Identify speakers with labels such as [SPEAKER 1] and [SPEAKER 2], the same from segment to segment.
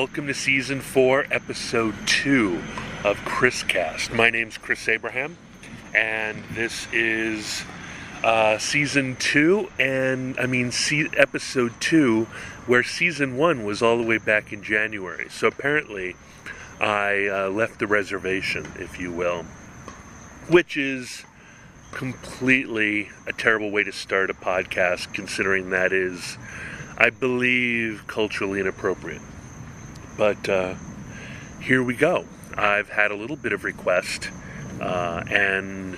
[SPEAKER 1] Welcome to Season 4, Episode 2 of ChrisCast. My name's Chris Abraham, and this is Season 2, Episode 2, where Season 1 was all the way back in January. So apparently, I left the reservation, if you will, which is completely a terrible way to start a podcast, considering that is, I believe, culturally inappropriate. But here we go. I've had a little bit of request, and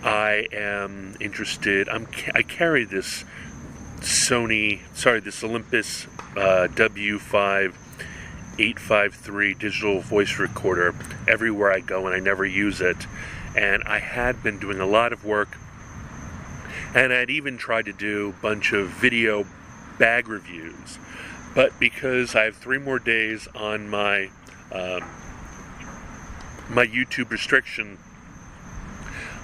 [SPEAKER 1] I am interested. I carry this this Olympus W5 853 digital voice recorder everywhere I go, and I never use it. And I had been doing a lot of work, and I'd even tried to do a bunch of video bag reviews. But because I have 3 more days on my my YouTube restriction,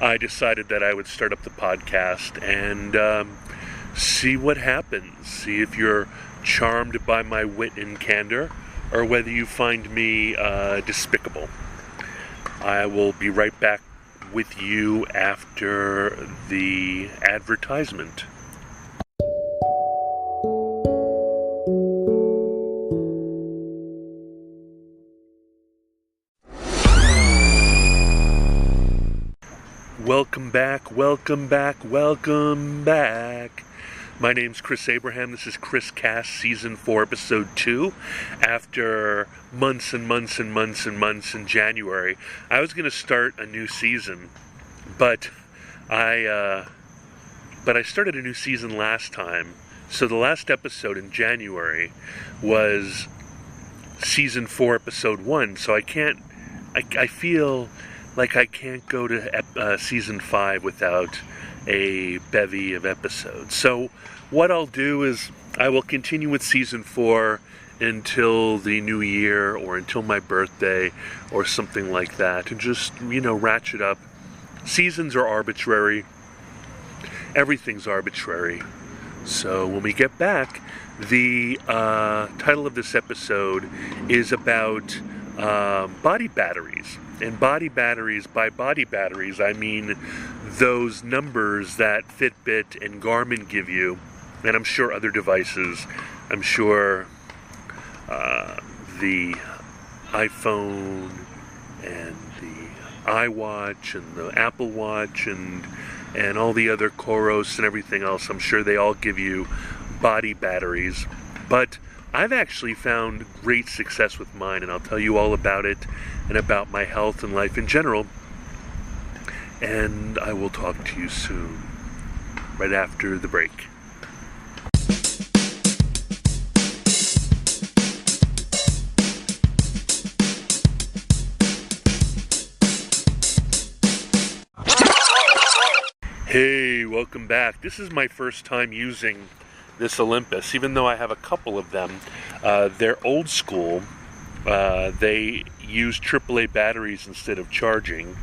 [SPEAKER 1] I decided that I would start up the podcast and see what happens. See if you're charmed by my wit and candor, or whether you find me despicable. I will be right back with you after the advertisement. Welcome back. My name's Chris Abraham. This is ChrisCast Season 4, Episode 2. After months in January, I was going to start a new season, but I started a new season last time. So the last episode in January was Season 4, Episode 1. So I feel like I can't go to Season 5 without a bevy of episodes. So what I'll do is I will continue with Season 4 until the new year, or until my birthday, or something like that, and just, ratchet up. Seasons are arbitrary. Everything's arbitrary. So when we get back, the title of this episode is about body batteries. And by body batteries, I mean those numbers that Fitbit and Garmin give you, and I'm sure other devices. I'm sure the iPhone and the iWatch and the Apple Watch and all the other Coros and everything else, I'm sure they all give you body batteries. But I've actually found great success with mine, and I'll tell you all about it and about my health and life in general. And I will talk to you soon, right after the break. Hey, welcome back. This is my first time using this Olympus, even though I have a couple of them. They're old school. They use AAA batteries instead of charging.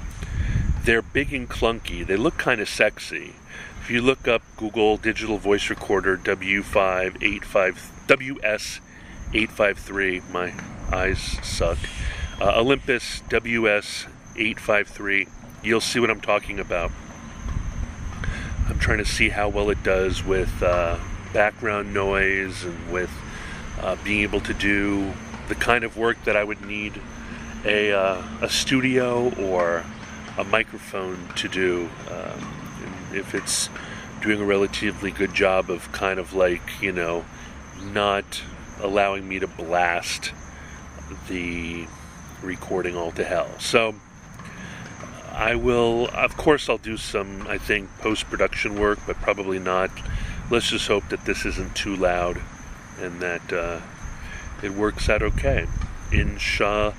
[SPEAKER 1] They're big and clunky. They look kind of sexy. If you look up Google digital voice recorder WS853, my eyes suck, Olympus WS853, you'll see what I'm talking about. I'm trying to see how well it does with background noise and with being able to do the kind of work that I would need a studio or a microphone to do. If it's doing a relatively good job of kind of like, not allowing me to blast the recording all to hell. So I'll do some, I think, post-production work, but probably not. Let's just hope that this isn't too loud and that it works out okay. Inshallah.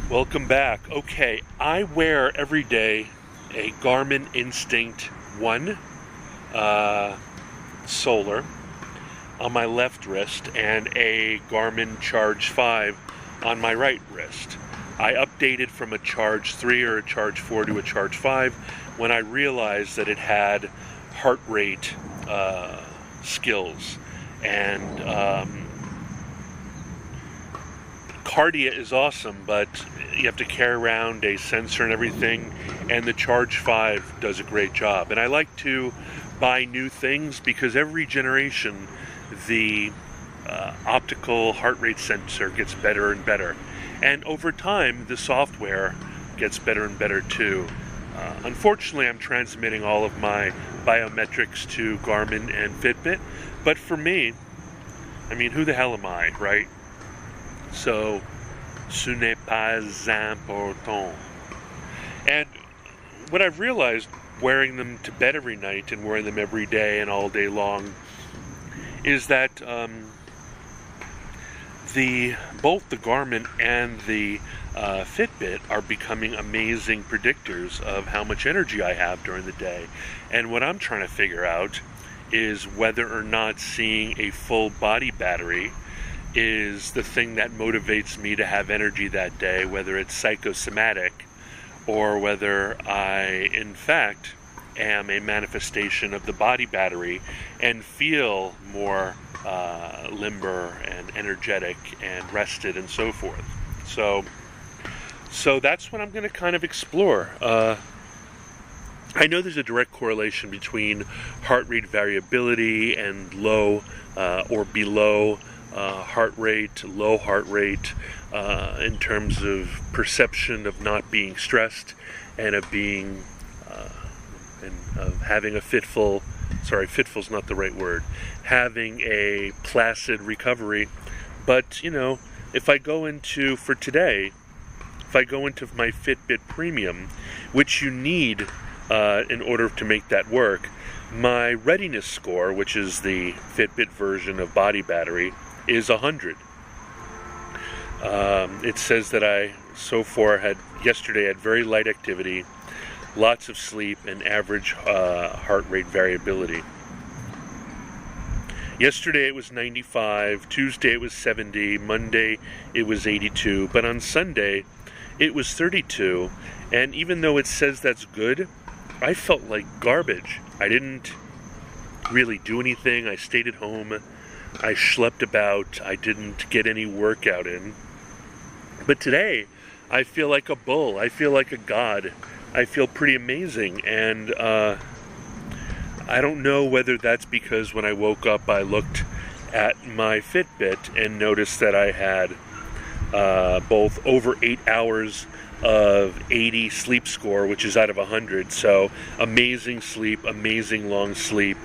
[SPEAKER 1] Welcome back. Okay, I wear every day a Garmin Instinct 1 Solar on my left wrist and a Garmin Charge 5 on my right wrist. I updated from a Charge 3 or a Charge 4 to a Charge 5 when I realized that it had heart rate skills, and Cardia is awesome, but you have to carry around a sensor and everything, and the Charge 5 does a great job. And I like to buy new things because every generation the optical heart rate sensor gets better and better, and over time the software gets better and better too. Unfortunately, I'm transmitting all of my biometrics to Garmin and Fitbit, but for me, I mean, who the hell am I, right? So, ce n'est pas important. And what I've realized, wearing them to bed every night and wearing them every day and all day long, is that both the Garmin and the Fitbit are becoming amazing predictors of how much energy I have during the day. And what I'm trying to figure out is whether or not seeing a full body battery is the thing that motivates me to have energy that day, whether it's psychosomatic or whether I, in fact, am a manifestation of the body battery and feel more limber and energetic and rested and so forth. So that's what I'm going to kind of explore. I know there's a direct correlation between heart rate variability and low or below heart rate, low heart rate, in terms of perception of not being stressed and of being and of having a fitful's not the right word, having a placid recovery. But if I go into my Fitbit Premium, which you need in order to make that work, my Readiness Score, which is the Fitbit version of body battery, is 100. It says that I so far yesterday had very light activity, lots of sleep, and average heart rate variability. Yesterday it was 95, Tuesday it was 70, Monday it was 82, but on Sunday it was 32, and even though it says that's good, I felt like garbage. I didn't really do anything. I stayed at home. I schlepped about. I didn't get any workout in. But today, I feel like a bull. I feel like a god. I feel pretty amazing. And I don't know whether that's because when I woke up, I looked at my Fitbit and noticed that I had both over 8 hours of 80 sleep score, which is out of 100. So amazing sleep, amazing long sleep.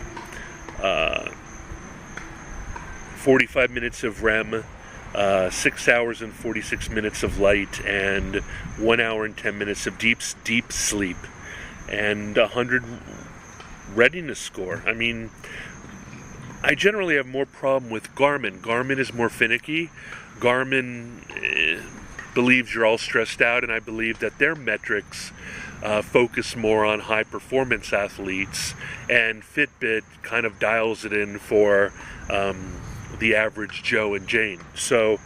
[SPEAKER 1] 45 minutes of REM, 6 hours and 46 minutes of light, and 1 hour and 10 minutes of deep sleep, and 100 readiness score. I mean, I generally have more problem with Garmin. Garmin is more finicky. Garmin believes you're all stressed out, and I believe that their metrics focus more on high performance athletes, and Fitbit kind of dials it in for the average Joe and Jane. So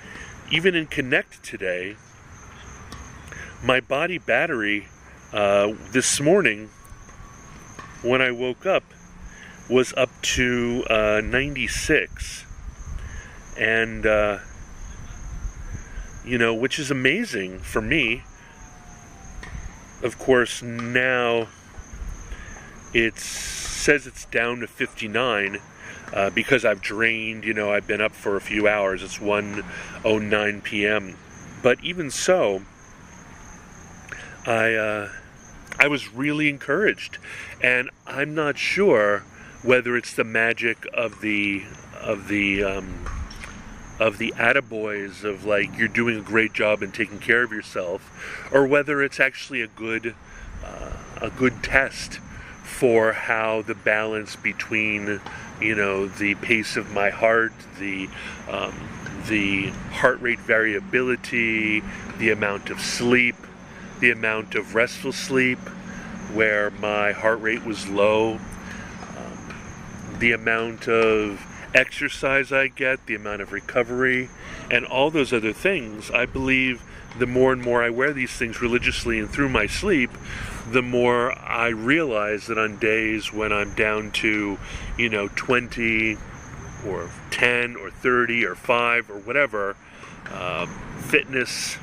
[SPEAKER 1] even in Connect today, my body battery this morning when I woke up was up to 96, and which is amazing for me. Of course, now it says it's down to 59 because I've drained, I've been up for a few hours. It's 1:09 p.m. But even so, I was really encouraged, and I'm not sure whether it's the magic of the attaboys of like you're doing a great job and taking care of yourself, or whether it's actually a good test for how the balance between the pace of my heart, the the heart rate variability, the amount of sleep, the amount of restful sleep where my heart rate was low, the amount of exercise I get, the amount of recovery, and all those other things. I believe the more and more I wear these things religiously and through my sleep, the more I realize that on days when I'm down to, 20 or 10 or 30 or 5 or whatever, fitness,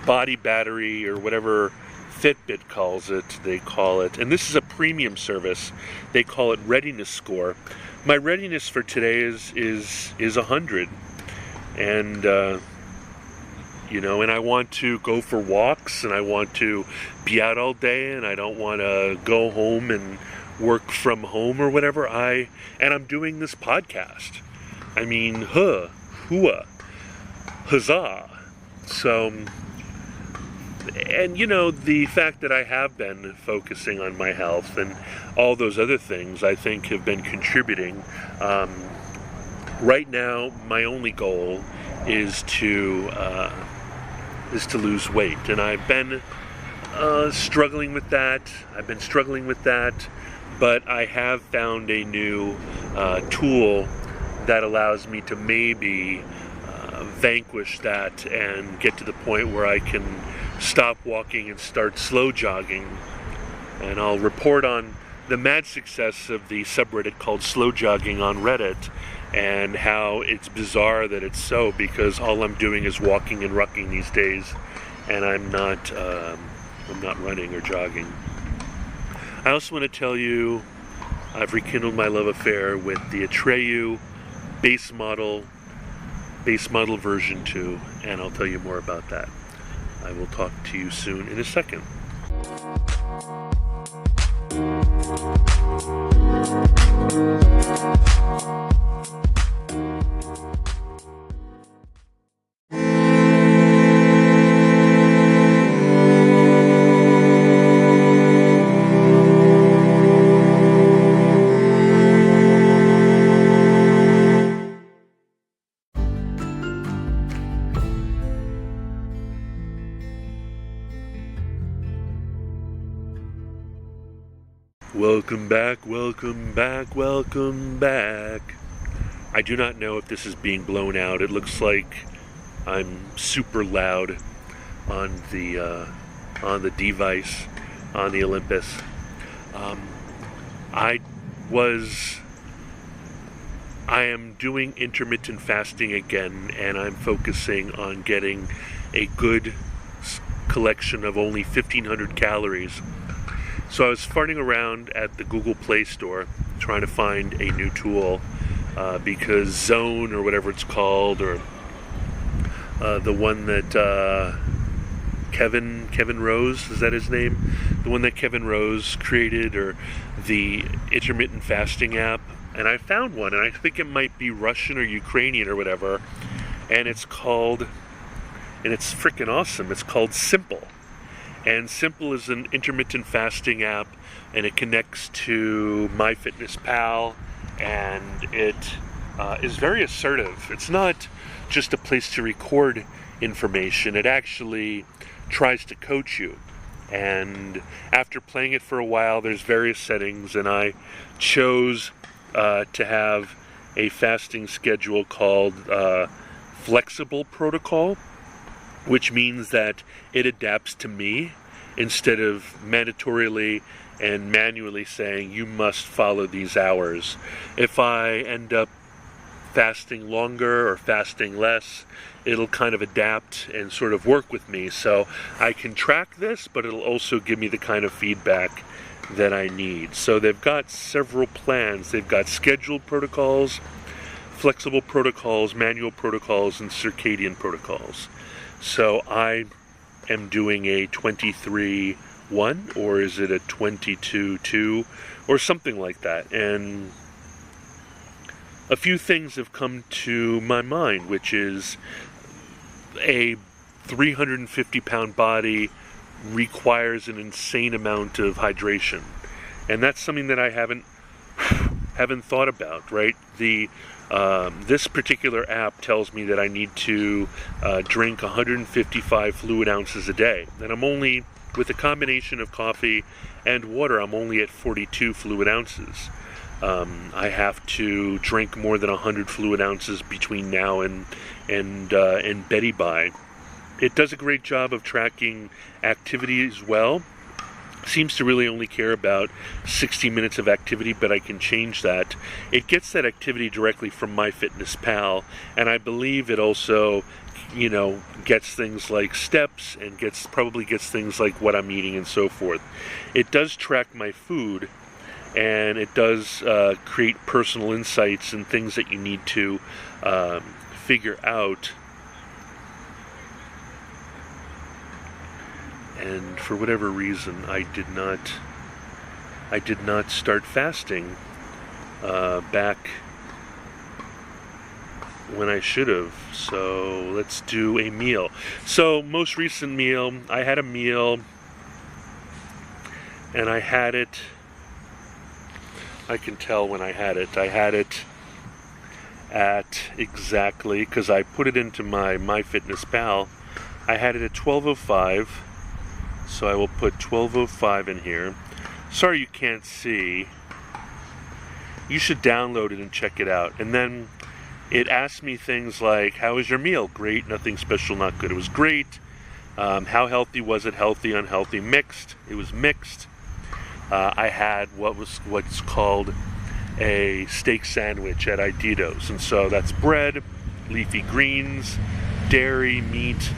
[SPEAKER 1] body battery, or whatever Fitbit they call it, and this is a premium service, they call it Readiness Score. My readiness for today is 100, and and I want to go for walks, and I want to be out all day, and I don't want to go home and work from home or whatever. And I'm doing this podcast. I mean, hooah, huzzah. So, and the fact that I have been focusing on my health and all those other things, I think, have been contributing. Right now, my only goal is to lose weight, and I've been struggling with that. But I have found a new tool that allows me to maybe vanquish that and get to the point where I can stop walking and start slow jogging. And I'll report on the mad success of the subreddit called Slow Jogging on Reddit, and how it's bizarre that it's so, because all I'm doing is walking and rucking these days, and I'm not running or jogging. I also want to tell you I've rekindled my love affair with the Atreyu base model version 2, and I'll tell you more about that. I will talk to you soon in a second. Welcome back. I do not know if this is being blown out. It looks like I'm super loud on the device, on the Olympus. I am doing intermittent fasting again, and I'm focusing on getting a good collection of only 1,500 calories. So I was farting around at the Google Play Store trying to find a new tool because Zone, or whatever it's called, or the one that Kevin Rose, is that his name? The one that Kevin Rose created, or the intermittent fasting app. And I found one, and I think it might be Russian or Ukrainian or whatever, and it's freaking awesome. It's called Simple. And Simple is an intermittent fasting app, and it connects to MyFitnessPal, and it is very assertive. It's not just a place to record information. It actually tries to coach you. And after playing it for a while, there's various settings, and I chose to have a fasting schedule called Flexible Protocol, which means that it adapts to me instead of mandatorily and manually saying you must follow these hours. If I end up fasting longer or fasting less, it'll kind of adapt and sort of work with me. So I can track this, but it'll also give me the kind of feedback that I need. So they've got several plans. They've got scheduled protocols, flexible protocols, manual protocols, and circadian protocols. So I am doing a 23-1, or is it a 22-2, or something like that. And a few things have come to my mind, which is a 350-pound body requires an insane amount of hydration. And that's something that I haven't haven't thought about, right? This particular app tells me that I need to drink 155 fluid ounces a day. And I'm only, with a combination of coffee and water, I'm only at 42 fluid ounces. I have to drink more than 100 fluid ounces between now and Betty Bye. It does a great job of tracking activity as well. Seems to really only care about 60 minutes of activity, but I can change that. It gets that activity directly from MyFitnessPal, and I believe it also, gets things like steps and probably gets things like what I'm eating and so forth. It does track my food, and it does create personal insights and things that you need to figure out. And for whatever reason, I did not start fasting back when I should have. So let's do a meal. So most recent meal, I had a meal, and I had it. I can tell when I had it. I had it at exactly, because I put it into my MyFitnessPal. I had it at 12:05. So I will put 12:05 in here. Sorry you can't see. You should download it and check it out. And then it asked me things like, how was your meal? Great, nothing special, not good. It was great. How healthy was it? Healthy, unhealthy, mixed. It was mixed. I had what's called a steak sandwich at Idito's. And so that's bread, leafy greens, dairy, meat,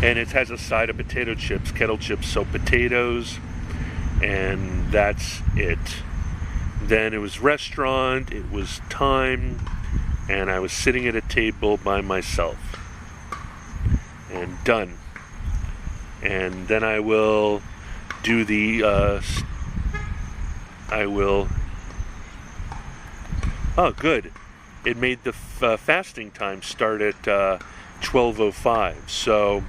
[SPEAKER 1] and it has a side of potato chips, kettle chips, so potatoes, and that's it. Then it was restaurant, it was time, and I was sitting at a table by myself. And done. And then I will do oh good. It made the fasting time start at 12:05. So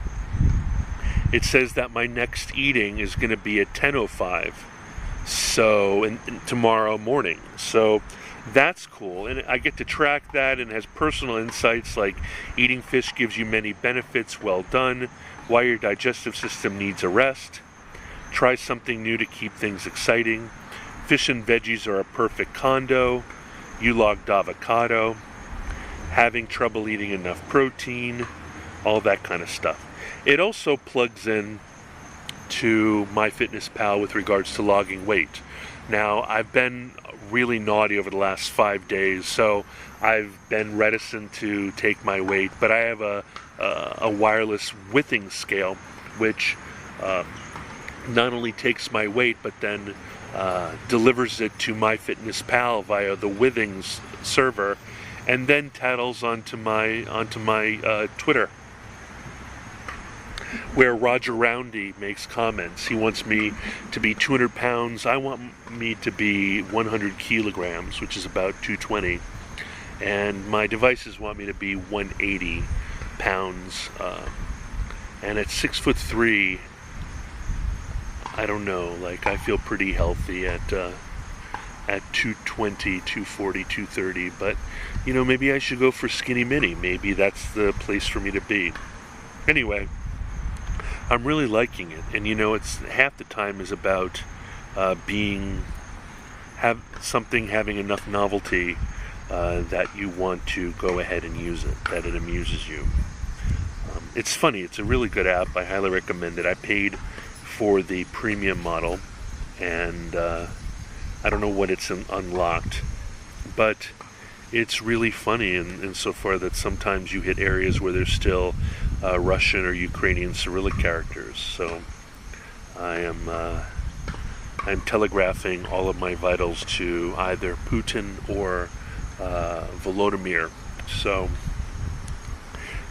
[SPEAKER 1] it says that my next eating is going to be at 10:05, so and tomorrow morning. So that's cool, and I get to track that, and it has personal insights like eating fish gives you many benefits, well done, why your digestive system needs a rest, try something new to keep things exciting, fish and veggies are a perfect combo, you logged avocado, having trouble eating enough protein, all that kind of stuff. It also plugs in to MyFitnessPal with regards to logging weight. Now, I've been really naughty over the last 5 days, so I've been reticent to take my weight, but I have a wireless withing scale, which not only takes my weight, but then delivers it to MyFitnessPal via the withings server, and then tattles onto my Twitter, where Roger Roundy makes comments. He wants me to be 200 pounds. I want me to be 100 kilograms, which is about 220. And my devices want me to be 180 pounds. And at 6'3", I don't know, like I feel pretty healthy at 220, 240, 230. But, maybe I should go for skinny mini. Maybe that's the place for me to be. Anyway, I'm really liking it, and it's half the time is about having enough novelty that you want to go ahead and use it, that it amuses you. It's funny, it's a really good app. I highly recommend it. I paid for the premium model, and I don't know what it's unlocked, but it's really funny insofar that sometimes you hit areas where there's still Russian or Ukrainian Cyrillic characters. So I'm telegraphing all of my vitals to either Putin or Volodymyr. So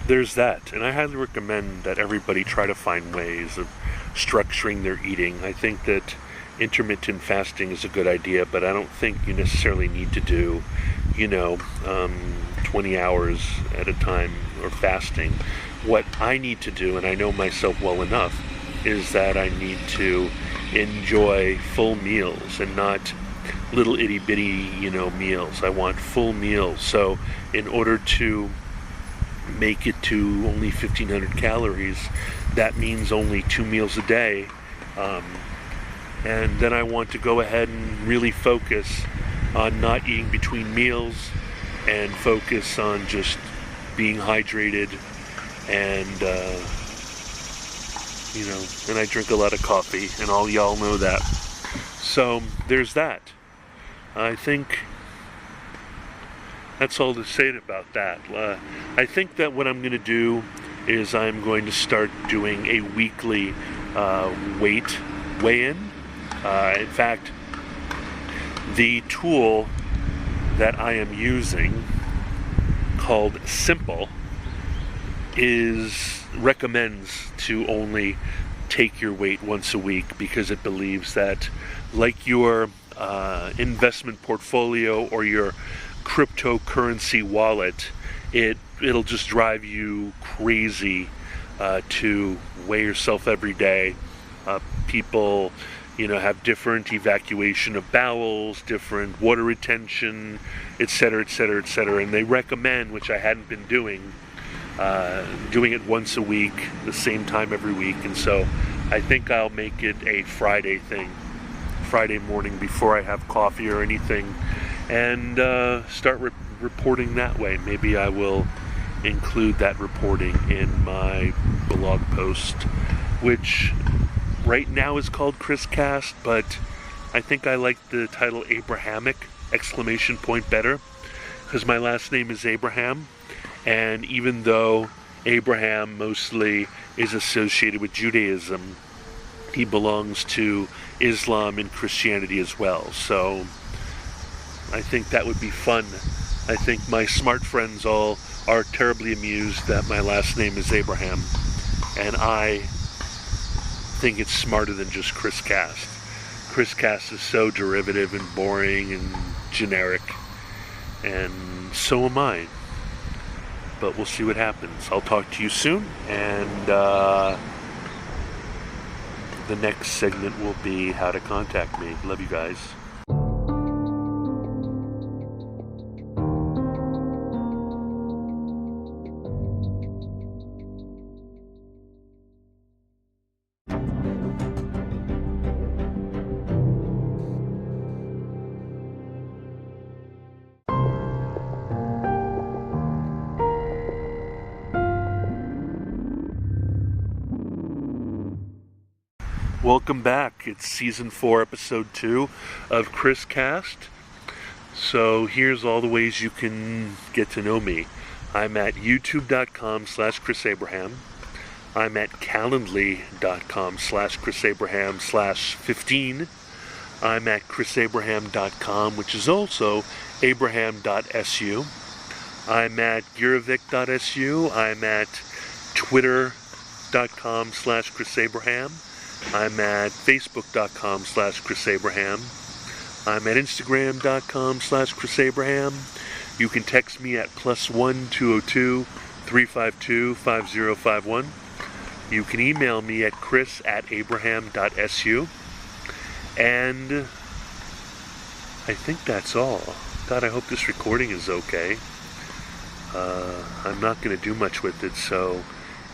[SPEAKER 1] there's that, and I highly recommend that everybody try to find ways of structuring their eating. I think that intermittent fasting is a good idea, but I don't think you necessarily need to do 20 hours at a time or fasting. What I need to do, and I know myself well enough, is that I need to enjoy full meals and not little itty bitty, meals. I want full meals. So in order to make it to only 1,500 calories, that means only 2 meals a day. And then I want to go ahead and really focus on not eating between meals and focus on just being hydrated and, and I drink a lot of coffee, and all y'all know that. So there's that. I think that's all to say about that. I think that what I'm going to do is I'm going to start doing a weekly weight weigh-in. In fact, the tool that I am using, called Simple, recommends to only take your weight once a week, because it believes that, like your investment portfolio or your cryptocurrency wallet, it'll just drive you crazy to weigh yourself every day. People have different evacuation of bowels, different water retention, etc., etc., etc. And they recommend, which I hadn't been doing it once a week, the same time every week. And so I think I'll make it a Friday thing, Friday morning before I have coffee or anything, and start reporting that way. Maybe I will include that reporting in my blog post, which right now is called Chris Cast, but I think I like the title Abrahamic ! Better, because my last name is Abraham, and even though Abraham mostly is associated with Judaism, he belongs to Islam and Christianity as well. So I think that would be fun. I think my smart friends all are terribly amused that my last name is Abraham, and I think it's smarter than just Chris Cast. Chris Cast is so derivative and boring and generic, and so am I. But we'll see what happens. I'll talk to you soon, and the next segment will be how to contact me. Love you guys. Welcome back. It's season 4, episode 2 of Chris Cast. So here's all the ways you can get to know me. I'm at youtube.com/Chris Abraham. I'm at calendly.com/Chris Abraham/15. I'm at chrisabraham.com, which is also abraham.su. I'm at girovic.su. I'm at twitter.com/Chris Abraham. I'm at facebook.com/Chris Abraham. I'm at instagram.com/Chris Abraham. You can text me at +1 202 352 5051. You can email me at chris@abraham.su. And I think that's all. God, I hope this recording is okay. I'm not going to do much with it, so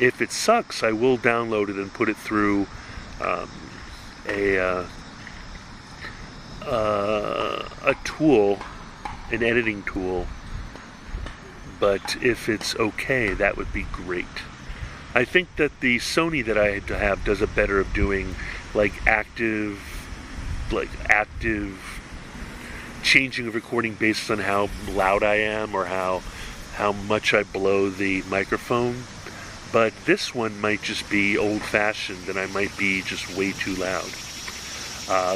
[SPEAKER 1] if it sucks, I will download it and put it through a tool, an editing tool. But if it's okay, that would be great. I think that the Sony that I have does a better of doing active changing of recording based on how loud I am or how much I blow the microphone. But this one might just be old-fashioned, and I might be just way too loud.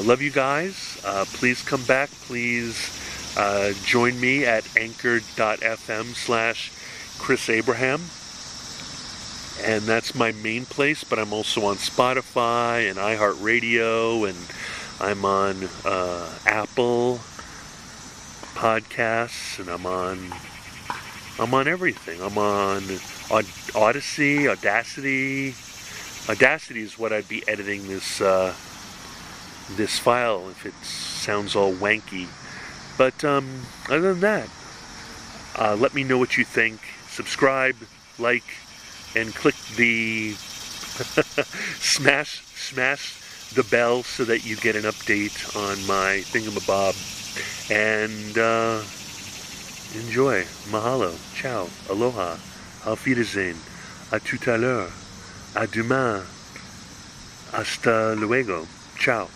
[SPEAKER 1] Love you guys. Please come back. Please join me at anchor.fm/Chris Abraham. And that's my main place, but I'm also on Spotify and iHeartRadio, and I'm on Apple Podcasts, and I'm on everything. I'm on Odyssey, Audacity. Audacity is what I'd be editing this this file if it sounds all wanky. But other than that, let me know what you think. Subscribe, like, and click the smash the bell so that you get an update on my thingamabob. And enjoy. Mahalo. Ciao. Aloha. Auf Wiedersehen. A tout à l'heure. A demain. Hasta luego. Ciao.